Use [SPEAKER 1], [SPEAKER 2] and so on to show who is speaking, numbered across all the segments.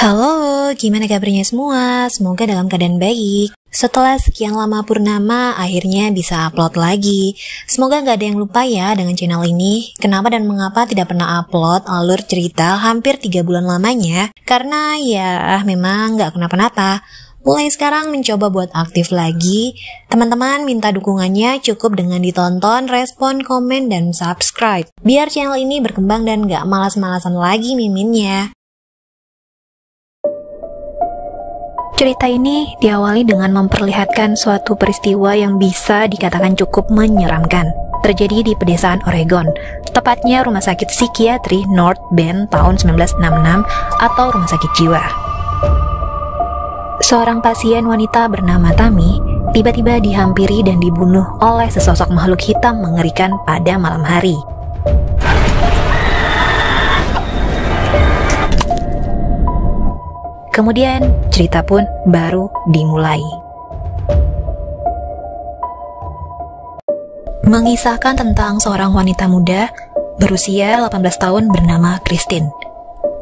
[SPEAKER 1] Halo, gimana kabarnya semua? Semoga dalam keadaan baik. Setelah sekian lama purnama, akhirnya bisa upload lagi. Semoga nggak ada yang lupa ya dengan channel ini. Kenapa dan mengapa tidak pernah upload alur cerita hampir 3 bulan lamanya? Karena ya memang nggak kenapa-napa. Mulai sekarang mencoba buat aktif lagi. Teman-teman minta dukungannya cukup dengan ditonton, respon, komen, dan subscribe. Biar channel ini berkembang dan nggak malas-malasan lagi miminnya. Cerita ini diawali dengan memperlihatkan suatu peristiwa yang bisa dikatakan cukup menyeramkan. Terjadi di pedesaan Oregon, tepatnya rumah sakit psikiatri North Bend tahun 1966 atau rumah sakit jiwa. Seorang pasien wanita bernama Tammy tiba-tiba dihampiri dan dibunuh oleh sesosok makhluk hitam mengerikan pada malam hari. Kemudian, cerita pun baru dimulai. Mengisahkan tentang seorang wanita muda berusia 18 tahun bernama Christine.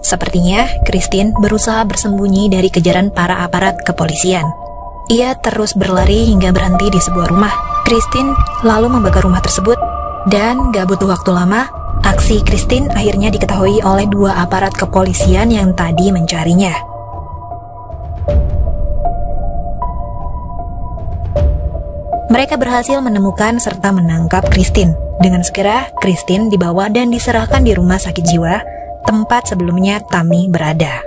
[SPEAKER 1] Sepertinya, Christine berusaha bersembunyi dari kejaran para aparat kepolisian. Ia terus berlari hingga berhenti di sebuah rumah. Christine lalu membakar rumah tersebut, dan gak butuh waktu lama, aksi Christine akhirnya diketahui oleh 2 aparat kepolisian yang tadi mencarinya. Mereka berhasil menemukan serta menangkap Christine. Dengan segera, Christine dibawa dan diserahkan di rumah sakit jiwa, tempat sebelumnya Tammy berada.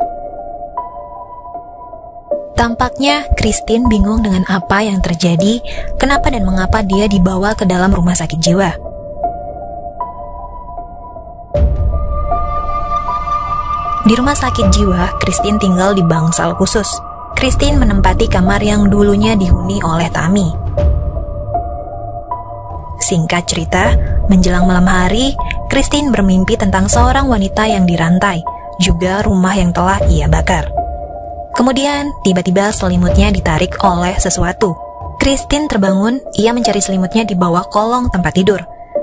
[SPEAKER 1] Tampaknya Christine bingung dengan apa yang terjadi, kenapa dan mengapa dia dibawa ke dalam rumah sakit jiwa. Di rumah sakit jiwa, Christine tinggal di bangsal khusus. Christine menempati kamar yang dulunya dihuni oleh Tammy. Singkat cerita, menjelang malam hari, Christine bermimpi tentang seorang wanita yang dirantai, juga rumah yang telah ia bakar. Kemudian, tiba-tiba selimutnya ditarik oleh sesuatu. Christine terbangun, ia mencari selimutnya di bawah kolong tempat tidur.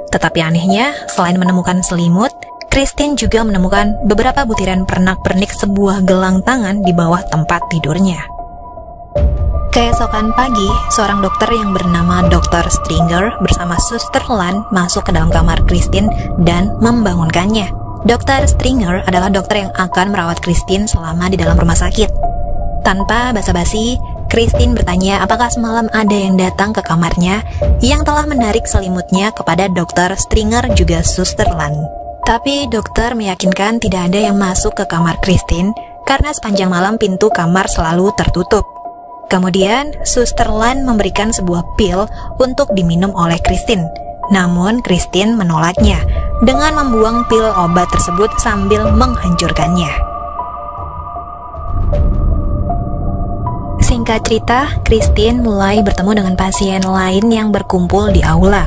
[SPEAKER 1] Tetapi anehnya, selain menemukan selimut, Christine juga menemukan beberapa butiran pernak-pernik sebuah gelang tangan di bawah tempat tidurnya. Keesokan pagi, seorang dokter yang bernama Dr. Stringer bersama Suster Lan masuk ke dalam kamar Christine dan membangunkannya. Dr. Stringer adalah dokter yang akan merawat Christine selama di dalam rumah sakit. Tanpa basa-basi, Christine bertanya apakah semalam ada yang datang ke kamarnya yang telah menarik selimutnya kepada Dr. Stringer juga Suster Lan. Tapi dokter meyakinkan tidak ada yang masuk ke kamar Christine karena sepanjang malam pintu kamar selalu tertutup. Kemudian, Suster Lan memberikan sebuah pil untuk diminum oleh Christine. Namun, Christine menolaknya dengan membuang pil obat tersebut sambil menghancurkannya. Singkat cerita, Christine mulai bertemu dengan pasien lain yang berkumpul di aula.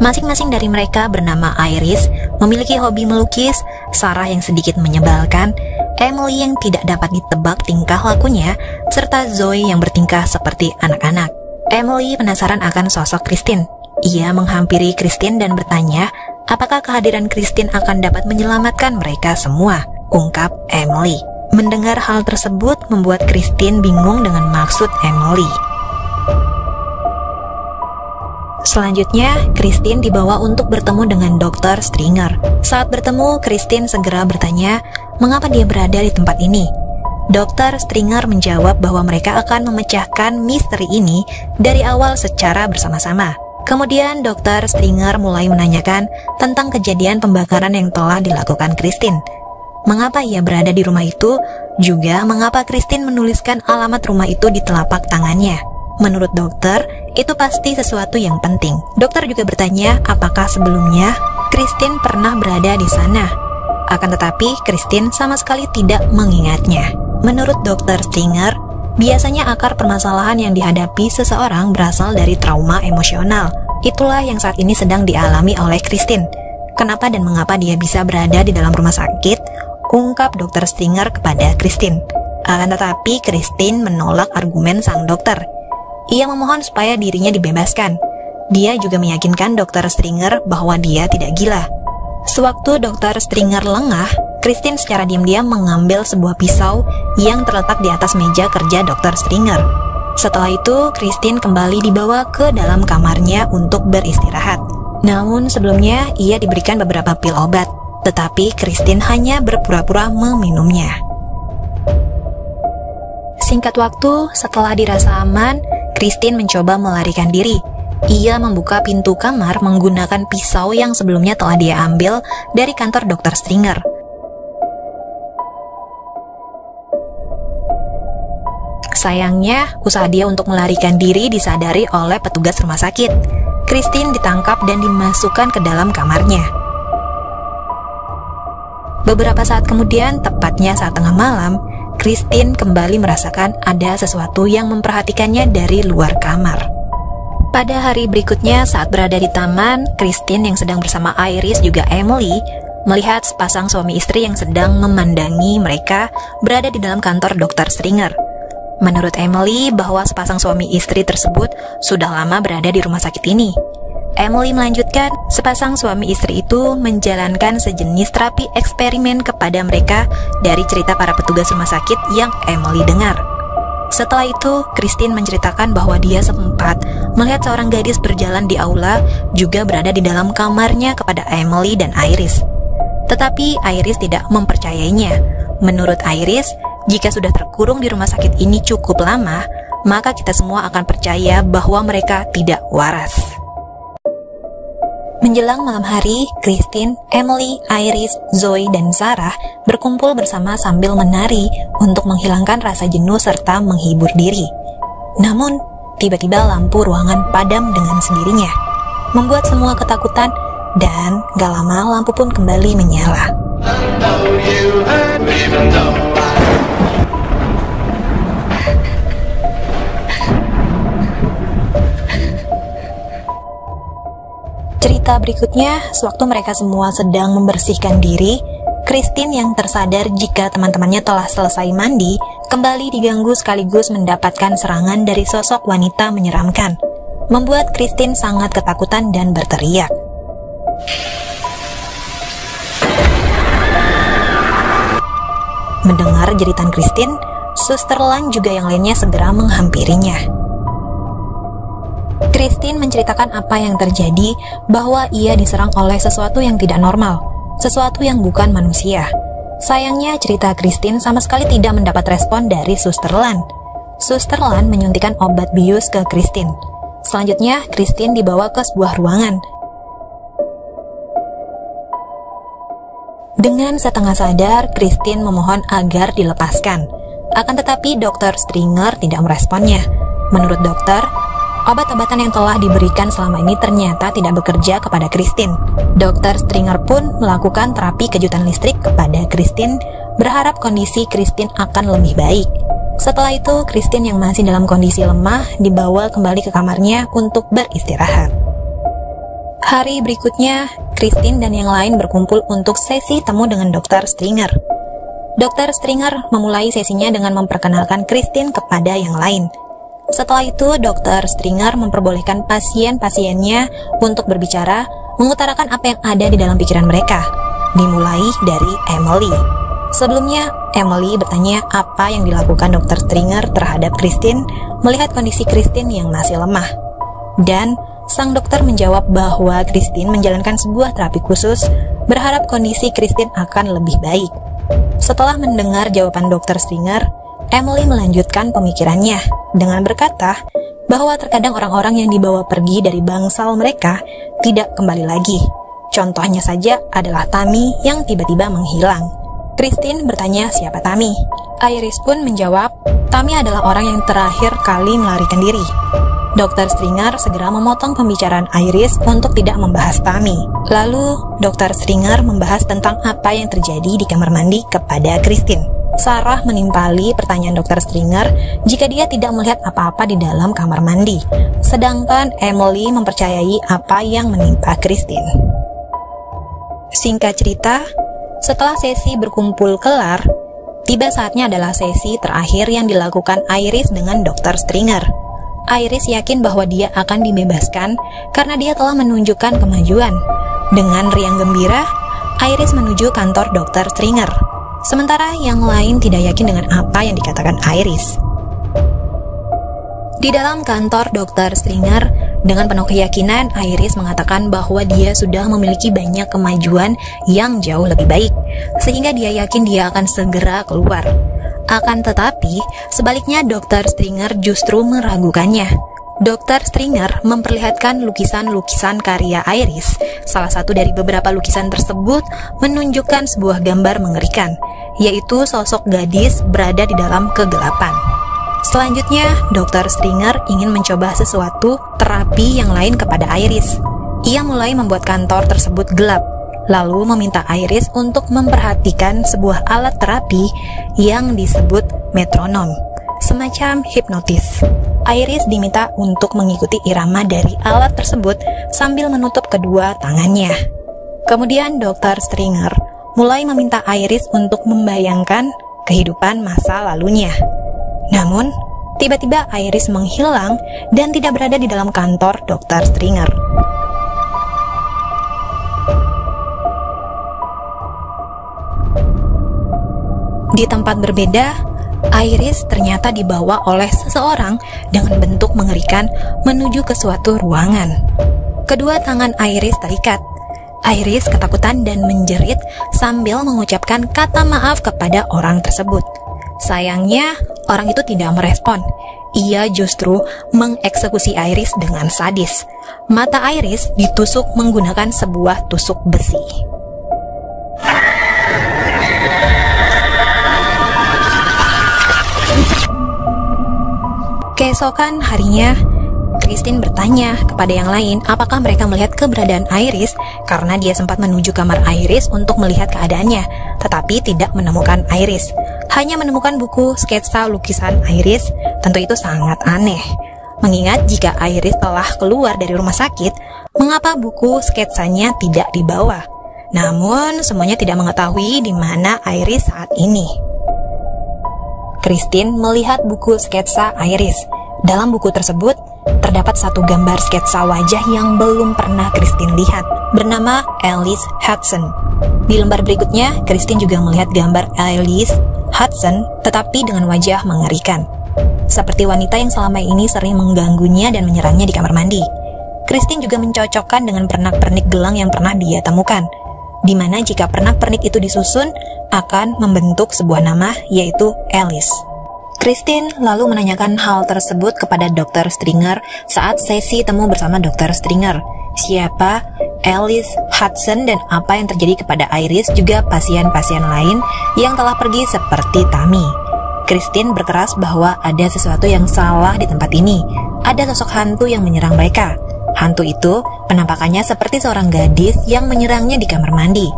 [SPEAKER 1] Masing-masing dari mereka bernama Iris, memiliki hobi melukis, Sarah yang sedikit menyebalkan, Emily yang tidak dapat ditebak tingkah lakunya, serta Zoe yang bertingkah seperti anak-anak. Emily penasaran akan sosok Christine. Ia menghampiri Christine dan bertanya apakah kehadiran Christine akan dapat menyelamatkan mereka semua, ungkap Emily. Mendengar hal tersebut membuat Christine bingung dengan maksud Emily. Selanjutnya, Christine dibawa untuk bertemu dengan Dr. Stringer. Saat bertemu, Christine segera bertanya mengapa dia berada di tempat ini. Dr. Stringer menjawab bahwa mereka akan memecahkan misteri ini dari awal secara bersama-sama. Kemudian Dr. Stringer mulai menanyakan tentang kejadian pembakaran yang telah dilakukan Christine. Mengapa ia berada di rumah itu, juga mengapa Christine menuliskan alamat rumah itu di telapak tangannya. Menurut dokter, itu pasti sesuatu yang penting. Dokter juga bertanya apakah sebelumnya Christine pernah berada di sana. Akan tetapi, Christine sama sekali tidak mengingatnya. Menurut Dr. Stringer, biasanya akar permasalahan yang dihadapi seseorang berasal dari trauma emosional. Itulah yang saat ini sedang dialami oleh Christine. Kenapa dan mengapa dia bisa berada di dalam rumah sakit, ungkap Dr. Stringer kepada Christine. Akan tetapi, Christine menolak argumen sang dokter. Ia memohon supaya dirinya dibebaskan. Dia juga meyakinkan Dr. Stringer bahwa dia tidak gila. Sewaktu Dr. Stringer lengah, Christine secara diam-diam mengambil sebuah pisau yang terletak di atas meja kerja Dr. Stringer. Setelah itu, Christine kembali dibawa ke dalam kamarnya untuk beristirahat. Namun sebelumnya, ia diberikan beberapa pil obat, tetapi Christine hanya berpura-pura meminumnya. Singkat waktu, setelah dirasa aman, Christine mencoba melarikan diri. Ia membuka pintu kamar menggunakan pisau yang sebelumnya telah dia ambil dari kantor Dr. Stringer. Sayangnya, usaha dia untuk melarikan diri disadari oleh petugas rumah sakit. Christine ditangkap dan dimasukkan ke dalam kamarnya. Beberapa saat kemudian, tepatnya saat tengah malam, Christine kembali merasakan ada sesuatu yang memperhatikannya dari luar kamar. Pada hari berikutnya, saat berada di taman, Christine yang sedang bersama Iris juga Emily melihat sepasang suami istri yang sedang memandangi mereka berada di dalam kantor Dr. Stringer. Menurut Emily, bahwa sepasang suami istri tersebut sudah lama berada di rumah sakit ini. Emily melanjutkan, sepasang suami istri itu menjalankan sejenis terapi eksperimen kepada mereka dari cerita para petugas rumah sakit yang Emily dengar. Setelah itu, Christine menceritakan bahwa dia sempat melihat seorang gadis berjalan di aula juga berada di dalam kamarnya kepada Emily dan Iris. Tetapi Iris tidak mempercayainya. Menurut Iris, jika sudah terkurung di rumah sakit ini cukup lama, maka kita semua akan percaya bahwa mereka tidak waras. Menjelang malam hari, Christine, Emily, Iris, Zoe, dan Sarah berkumpul bersama sambil menari untuk menghilangkan rasa jenuh serta menghibur diri. Namun, tiba-tiba lampu ruangan padam dengan sendirinya, membuat semua ketakutan, dan gak lama lampu pun kembali menyala. Cerita berikutnya, sewaktu mereka semua sedang membersihkan diri, Christine yang tersadar jika teman-temannya telah selesai mandi, kembali diganggu sekaligus mendapatkan serangan dari sosok wanita menyeramkan, membuat Christine sangat ketakutan dan berteriak. Mendengar jeritan Christine, Suster Lan juga yang lainnya segera menghampirinya. Christine menceritakan apa yang terjadi, bahwa ia diserang oleh sesuatu yang tidak normal, sesuatu yang bukan manusia. Sayangnya cerita Christine sama sekali tidak mendapat respon dari Suster Lan. Suster Lan menyuntikkan obat bius ke Christine. Selanjutnya, Christine dibawa ke sebuah ruangan. Dengan setengah sadar, Christine memohon agar dilepaskan. Akan tetapi Dr. Stringer tidak meresponnya. Menurut dokter, obat-obatan yang telah diberikan selama ini ternyata tidak bekerja kepada Christine. Dr. Stringer pun melakukan terapi kejutan listrik kepada Christine, berharap kondisi Christine akan lebih baik. Setelah itu, Christine yang masih dalam kondisi lemah dibawa kembali ke kamarnya untuk beristirahat. Hari berikutnya, Christine dan yang lain berkumpul untuk sesi temu dengan Dr. Stringer. Dr. Stringer memulai sesinya dengan memperkenalkan Christine kepada yang lain. Setelah itu, Dr. Stringer memperbolehkan pasien-pasiennya untuk berbicara, mengutarakan apa yang ada di dalam pikiran mereka, dimulai dari Emily. Sebelumnya, Emily bertanya apa yang dilakukan Dr. Stringer terhadap Christine melihat kondisi Christine yang masih lemah. Dan sang dokter menjawab bahwa Christine menjalankan sebuah terapi khusus, berharap kondisi Christine akan lebih baik. Setelah mendengar jawaban Dr. Stringer, Emily melanjutkan pemikirannya dengan berkata bahwa terkadang orang-orang yang dibawa pergi dari bangsal mereka tidak kembali lagi. Contohnya saja adalah Tammy yang tiba-tiba menghilang. Christine bertanya siapa Tammy. Iris pun menjawab, Tammy adalah orang yang terakhir kali melarikan diri. Dr. Stringer segera memotong pembicaraan Iris untuk tidak membahas Tammy. Lalu, Dr. Stringer membahas tentang apa yang terjadi di kamar mandi kepada Christine. Sarah menimpali pertanyaan Dr. Stringer jika dia tidak melihat apa-apa di dalam kamar mandi. Sedangkan Emily mempercayai apa yang menimpa Christine. Singkat cerita, setelah sesi berkumpul kelar, tiba saatnya adalah sesi terakhir yang dilakukan Iris dengan Dr. Stringer. Iris yakin bahwa dia akan dibebaskan karena dia telah menunjukkan kemajuan. Dengan riang gembira, Iris menuju kantor Dr. Stringer. Sementara yang lain tidak yakin dengan apa yang dikatakan Iris. Di dalam kantor Dr. Stringer, dengan penuh keyakinan, Iris mengatakan bahwa dia sudah memiliki banyak kemajuan yang jauh lebih baik, sehingga dia yakin dia akan segera keluar. Akan tetapi, sebaliknya Dr. Stringer justru meragukannya. Dr. Stringer memperlihatkan lukisan-lukisan karya Iris. Salah satu dari beberapa lukisan tersebut menunjukkan sebuah gambar mengerikan, yaitu sosok gadis berada di dalam kegelapan. Selanjutnya, Dr. Stringer ingin mencoba sesuatu terapi yang lain kepada Iris. Ia mulai membuat kantor tersebut gelap, lalu meminta Iris untuk memperhatikan sebuah alat terapi yang disebut metronom, semacam hipnotis. Iris diminta untuk mengikuti irama dari alat tersebut sambil menutup kedua tangannya. Kemudian Dr. Stringer mulai meminta Iris untuk membayangkan kehidupan masa lalunya. Namun, tiba-tiba Iris menghilang dan tidak berada di dalam kantor Dr. Stringer. Di tempat berbeda, Iris ternyata dibawa oleh seseorang dengan bentuk mengerikan menuju ke suatu ruangan. Kedua tangan Iris terikat. Iris ketakutan dan menjerit sambil mengucapkan kata maaf kepada orang tersebut. Sayangnya, orang itu tidak merespon. Ia justru mengeksekusi Iris dengan sadis. Mata Iris ditusuk menggunakan sebuah tusuk besi. Keesokan harinya, Christine bertanya kepada yang lain apakah mereka melihat keberadaan Iris karena dia sempat menuju kamar Iris untuk melihat keadaannya, tetapi tidak menemukan Iris. Hanya menemukan buku sketsa lukisan Iris. Tentu itu sangat aneh. Mengingat jika Iris telah keluar dari rumah sakit, mengapa buku sketsanya tidak dibawa? Namun semuanya tidak mengetahui di mana Iris saat ini. Christine melihat buku sketsa Iris. Dalam buku tersebut terdapat satu gambar sketsa wajah yang belum pernah Christine lihat, bernama Alice Hudson. Di lembar berikutnya, Christine juga melihat gambar Alice Hudson, tetapi dengan wajah mengerikan, seperti wanita yang selama ini sering mengganggunya dan menyerangnya di kamar mandi. Christine juga mencocokkan dengan pernak-pernik gelang yang pernah dia temukan, di mana jika pernak-pernik itu disusun akan membentuk sebuah nama, yaitu Alice. Christine lalu menanyakan hal tersebut kepada Dr. Stringer saat sesi temu bersama Dr. Stringer. Siapa Alice Hudson dan apa yang terjadi kepada Iris juga pasien-pasien lain yang telah pergi seperti Tammy. Christine berkeras bahwa ada sesuatu yang salah di tempat ini. Ada sosok hantu yang menyerang mereka. Hantu itu penampakannya seperti seorang gadis yang menyerangnya di kamar mandi.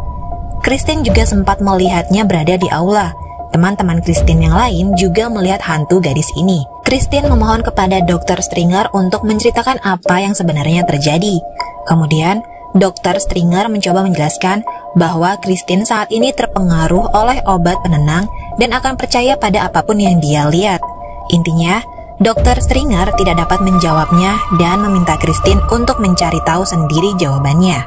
[SPEAKER 1] Christine juga sempat melihatnya berada di aula. Teman-teman Christine yang lain juga melihat hantu gadis ini. Christine memohon kepada Dr. Stringer untuk menceritakan apa yang sebenarnya terjadi. Kemudian, Dr. Stringer mencoba menjelaskan bahwa Christine saat ini terpengaruh oleh obat penenang dan akan percaya pada apapun yang dia lihat. Intinya, Dr. Stringer tidak dapat menjawabnya dan meminta Christine untuk mencari tahu sendiri jawabannya.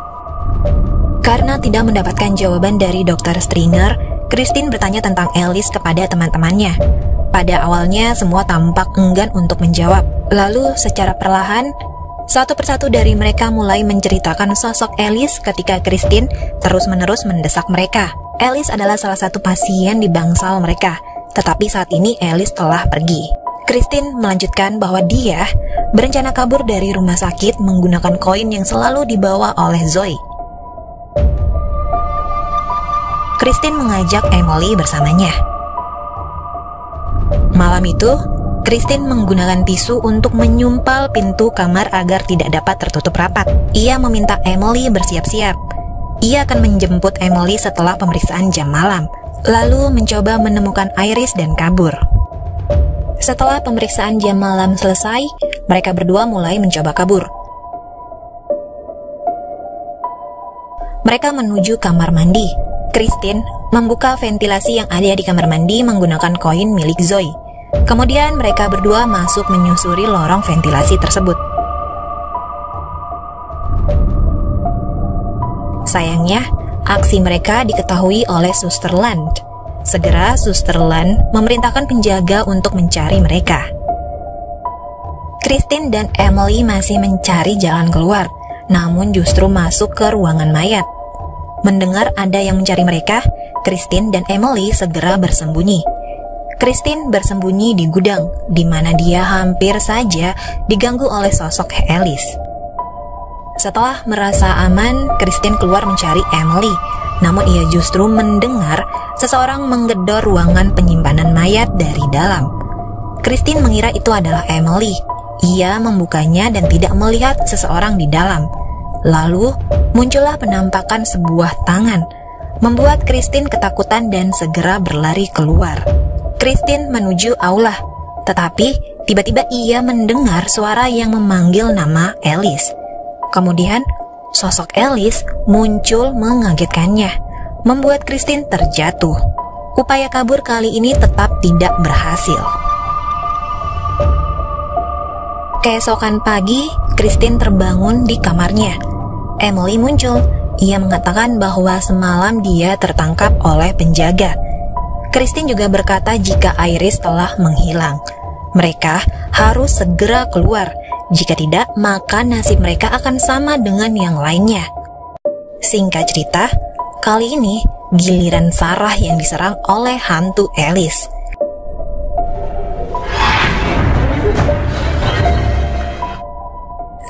[SPEAKER 1] Karena tidak mendapatkan jawaban dari Dr. Stringer, Christine bertanya tentang Alice kepada teman-temannya. Pada awalnya semua tampak enggan untuk menjawab. Lalu secara perlahan, satu persatu dari mereka mulai menceritakan sosok Alice ketika Christine terus-menerus mendesak mereka. Alice adalah salah satu pasien di bangsal mereka, tetapi saat ini Alice telah pergi. Christine melanjutkan bahwa dia berencana kabur dari rumah sakit menggunakan koin yang selalu dibawa oleh Zoe. Christine mengajak Emily bersamanya. Malam itu, Christine menggunakan tisu untuk menyumpal pintu kamar agar tidak dapat tertutup rapat. Ia meminta Emily bersiap-siap. Ia akan menjemput Emily setelah pemeriksaan jam malam, lalu mencoba menemukan Iris dan kabur. Setelah pemeriksaan jam malam selesai, mereka berdua mulai mencoba kabur. Mereka menuju kamar mandi. Christine membuka ventilasi yang ada di kamar mandi menggunakan koin milik Zoe. Kemudian mereka berdua masuk menyusuri lorong ventilasi tersebut. Sayangnya, Aksi mereka diketahui oleh Suster Land. Segera Suster Land memerintahkan penjaga untuk mencari mereka. Christine dan Emily masih mencari jalan keluar, namun justru masuk ke ruangan mayat. Mendengar ada yang mencari mereka, Christine dan Emily segera bersembunyi. Christine bersembunyi di gudang, di mana dia hampir saja diganggu oleh sosok Alice. Setelah merasa aman, Christine keluar mencari Emily. Namun ia justru mendengar seseorang menggedor ruangan penyimpanan mayat dari dalam. Christine mengira itu adalah Emily. Ia membukanya dan tidak melihat seseorang di dalam. Lalu muncullah penampakan sebuah tangan, membuat Christine ketakutan dan segera berlari keluar. Christine menuju aula, tetapi tiba-tiba ia mendengar suara yang memanggil nama Alice. Kemudian sosok Alice muncul mengagetkannya, membuat Christine terjatuh. Upaya kabur kali ini tetap tidak berhasil. Keesokan pagi, Christine terbangun di kamarnya. Emily muncul. Ia mengatakan bahwa semalam dia tertangkap oleh penjaga. Christine juga berkata jika Iris telah menghilang. Mereka harus segera keluar. Jika tidak, maka nasib mereka akan sama dengan yang lainnya. Singkat cerita, kali ini giliran Sarah yang diserang oleh hantu Alice.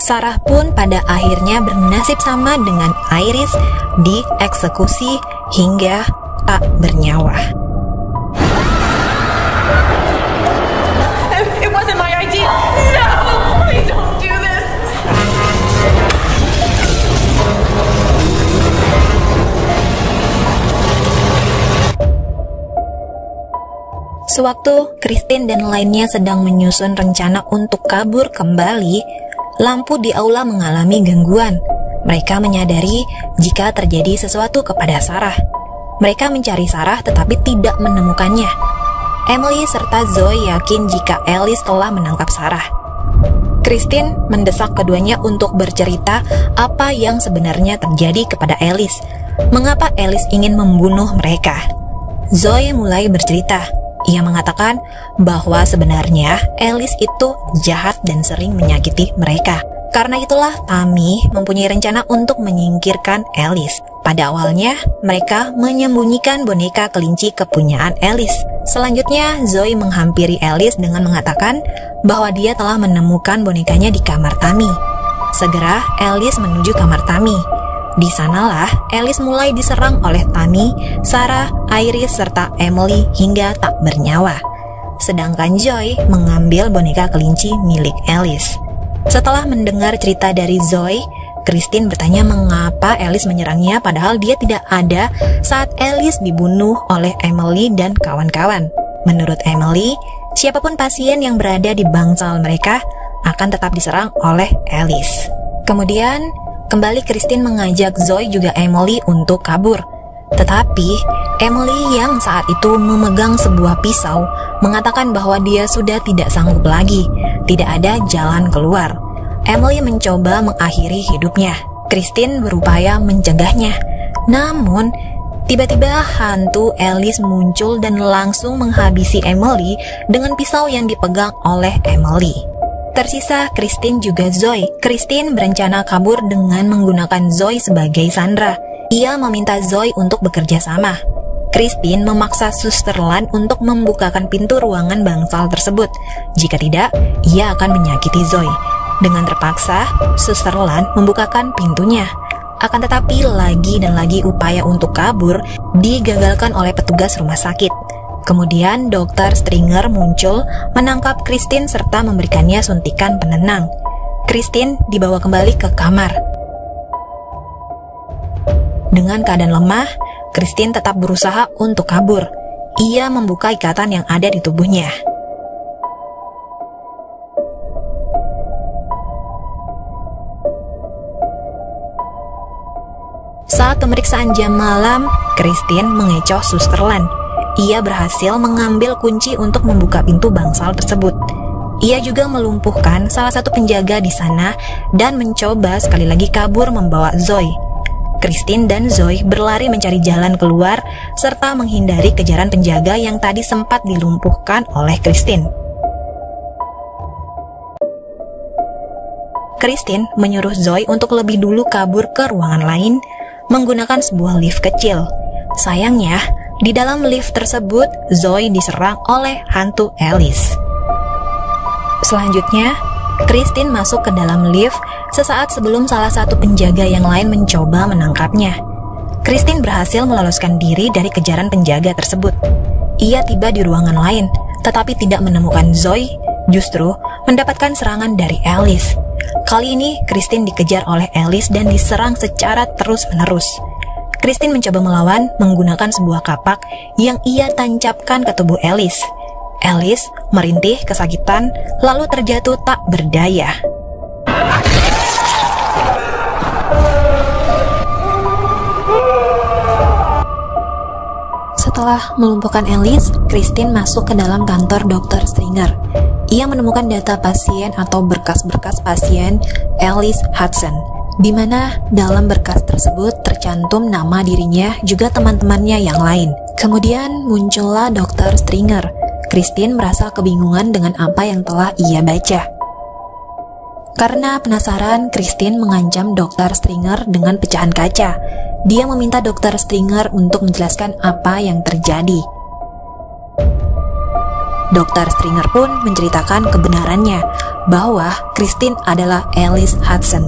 [SPEAKER 1] Sarah pun pada akhirnya bernasib sama dengan Iris, dieksekusi hingga tak bernyawa.
[SPEAKER 2] It wasn't my idea. No, please don't do this.
[SPEAKER 1] Sewaktu Christine dan lainnya sedang menyusun rencana untuk kabur kembali, lampu di aula mengalami gangguan. Mereka menyadari jika terjadi sesuatu kepada Sarah. Mereka mencari Sarah tetapi tidak menemukannya. Emily serta Zoe yakin jika Alice telah menangkap Sarah. Christine mendesak keduanya untuk bercerita apa yang sebenarnya terjadi kepada Alice. Mengapa Alice ingin membunuh mereka? Zoe mulai bercerita. Ia mengatakan bahwa sebenarnya Alice itu jahat dan sering menyakiti mereka. Karena itulah Tammy mempunyai rencana untuk menyingkirkan Alice. Pada awalnya, mereka menyembunyikan boneka kelinci kepunyaan Alice. Selanjutnya, Zoe menghampiri Alice dengan mengatakan bahwa dia telah menemukan bonekanya di kamar Tammy. Segera, Alice menuju kamar Tammy. Di sanalah Alice mulai diserang oleh Tammy, Sarah, Iris, serta Emily hingga tak bernyawa. Sedangkan Joy mengambil boneka kelinci milik Alice. Setelah mendengar cerita dari Zoe, Christine bertanya mengapa Alice menyerangnya padahal dia tidak ada saat Alice dibunuh oleh Emily dan kawan-kawan. Menurut Emily, siapapun pasien yang berada di bangsal mereka akan tetap diserang oleh Alice. Kemudian, kembali Christine mengajak Zoe juga Emily untuk kabur. Tetapi, Emily yang saat itu memegang sebuah pisau mengatakan bahwa dia sudah tidak sanggup lagi, tidak ada jalan keluar. Emily mencoba mengakhiri hidupnya. Christine berupaya mencegahnya. Namun, tiba-tiba hantu Alice muncul dan langsung menghabisi Emily dengan pisau yang dipegang oleh Emily. Tersisa Christine juga Zoe. Christine berencana kabur dengan menggunakan Zoe sebagai sandera. Ia meminta Zoe untuk bekerja sama. Christine memaksa Suster Lan untuk membukakan pintu ruangan bangsal tersebut. Jika tidak, ia akan menyakiti Zoe. Dengan terpaksa, Suster Lan membukakan pintunya. Akan tetapi lagi dan lagi upaya untuk kabur digagalkan oleh petugas rumah sakit. Kemudian Dr. Stringer muncul, menangkap Christine serta memberikannya suntikan penenang. Christine dibawa kembali ke kamar. Dengan keadaan lemah, Christine tetap berusaha untuk kabur. Ia membuka ikatan yang ada di tubuhnya. Saat pemeriksaan jam malam, Christine mengecoh Suster Lan. Ia berhasil mengambil kunci untuk membuka pintu bangsal tersebut. Ia juga melumpuhkan salah satu penjaga di sana dan mencoba sekali lagi kabur membawa Zoe. Christine dan Zoe berlari mencari jalan keluar serta menghindari kejaran penjaga yang tadi sempat dilumpuhkan oleh Christine. Christine menyuruh Zoe untuk lebih dulu kabur ke ruangan lain menggunakan sebuah lift kecil. Sayangnya, di dalam lift tersebut Zoe diserang oleh hantu Alice. Selanjutnya, Christine masuk ke dalam lift sesaat sebelum salah satu penjaga yang lain mencoba menangkapnya. Christine berhasil meloloskan diri dari kejaran penjaga tersebut. Ia tiba di ruangan lain, tetapi tidak menemukan Zoe, justru mendapatkan serangan dari Alice. Kali ini, Christine dikejar oleh Alice dan diserang secara terus-menerus. Christine mencoba melawan menggunakan sebuah kapak yang ia tancapkan ke tubuh Alice. Alice merintih kesakitan lalu terjatuh tak berdaya. Setelah melumpuhkan Alice, Christine masuk ke dalam kantor Dr. Stringer. Ia menemukan data pasien atau berkas-berkas pasien Alice Hudson, di mana dalam berkas tersebut tercantum nama dirinya juga teman-temannya yang lain. Kemudian muncullah Dr. Stringer. Christine merasa kebingungan dengan apa yang telah ia baca. Karena penasaran, Christine mengancam Dr. Stringer dengan pecahan kaca. Dia meminta Dr. Stringer untuk menjelaskan apa yang terjadi. Dr. Stringer pun menceritakan kebenarannya bahwa Christine adalah Alice Hudson.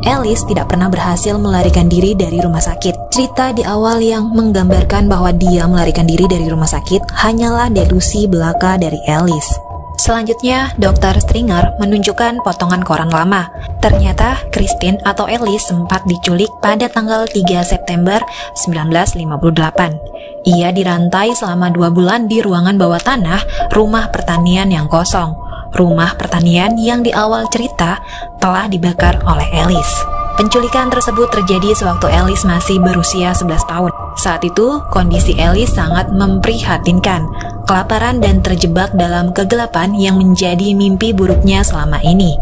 [SPEAKER 1] Alice tidak pernah berhasil melarikan diri dari rumah sakit. Cerita di awal yang menggambarkan bahwa dia melarikan diri dari rumah sakit hanyalah delusi belaka dari Alice. Selanjutnya, Dr. Stringer menunjukkan potongan koran lama. Ternyata Christine atau Alice sempat diculik pada tanggal 3 September 1958. Ia dirantai selama 2 bulan di ruangan bawah tanah rumah pertanian yang kosong. Rumah pertanian yang di awal cerita telah dibakar oleh Alice. Penculikan tersebut terjadi sewaktu Alice masih berusia 11 tahun. Saat itu, kondisi Alice sangat memprihatinkan, kelaparan dan terjebak dalam kegelapan yang menjadi mimpi buruknya selama ini.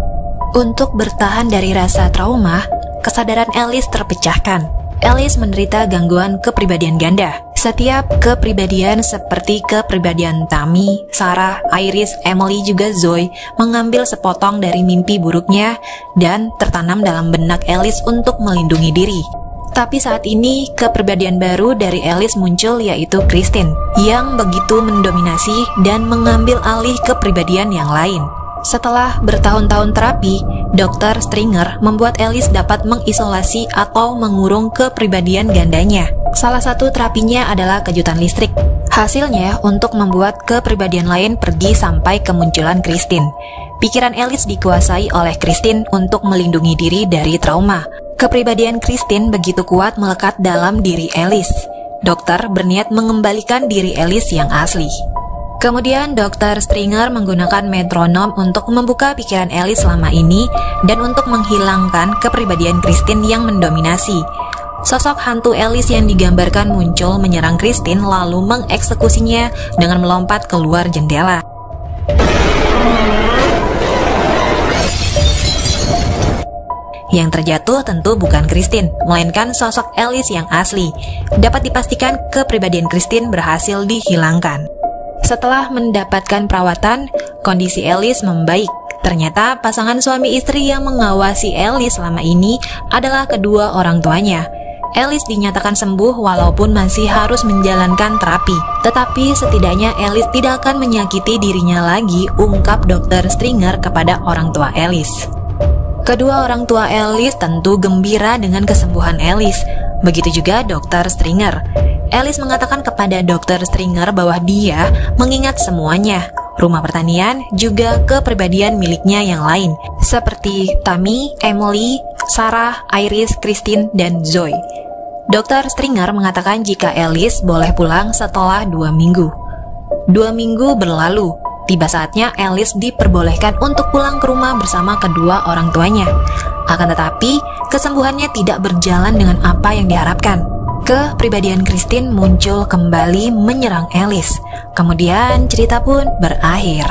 [SPEAKER 1] Untuk bertahan dari rasa trauma, kesadaran Alice terpecahkan. Alice menderita gangguan kepribadian ganda. Setiap kepribadian seperti kepribadian Tammy, Sarah, Iris, Emily juga Zoe mengambil sepotong dari mimpi buruknya dan tertanam dalam benak Alice untuk melindungi diri. Tapi saat ini kepribadian baru dari Alice muncul, yaitu Christine, yang begitu mendominasi dan mengambil alih kepribadian yang lain. Setelah bertahun-tahun terapi, Dr. Stringer membuat Alice dapat mengisolasi atau mengurung kepribadian gandanya. Salah satu terapinya adalah kejutan listrik. Hasilnya untuk membuat kepribadian lain pergi sampai kemunculan Christine. Pikiran Alice dikuasai oleh Christine untuk melindungi diri dari trauma. Kepribadian Christine begitu kuat melekat dalam diri Alice. Dokter berniat mengembalikan diri Alice yang asli. Kemudian Dr. Stringer menggunakan metronom untuk membuka pikiran Alice selama ini dan untuk menghilangkan kepribadian Christine yang mendominasi. Sosok hantu Alice yang digambarkan muncul menyerang Christine lalu mengeksekusinya dengan melompat keluar jendela. Yang terjatuh tentu bukan Christine, melainkan sosok Alice yang asli. Dapat dipastikan kepribadian Christine berhasil dihilangkan. Setelah mendapatkan perawatan, kondisi Alice membaik. Ternyata pasangan suami istri yang mengawasi Alice selama ini adalah kedua orang tuanya. Alice dinyatakan sembuh walaupun masih harus menjalankan terapi. Tetapi setidaknya Alice tidak akan menyakiti dirinya lagi, ungkap Dr. Stringer kepada orang tua Alice. Kedua orang tua Alice tentu gembira dengan kesembuhan Alice. Begitu juga Dr. Stringer. Alice mengatakan kepada Dr. Stringer bahwa dia mengingat semuanya, rumah pertanian, juga kepribadian miliknya yang lain, seperti Tammy, Emily, Sarah, Iris, Christine, dan Zoe. Dr. Stringer mengatakan jika Alice boleh pulang setelah 2 minggu. 2 minggu berlalu, tiba saatnya Alice diperbolehkan untuk pulang ke rumah bersama kedua orang tuanya. Akan tetapi, kesembuhannya tidak berjalan dengan apa yang diharapkan. Kepribadian Christine muncul kembali menyerang Alice. Kemudian cerita pun berakhir.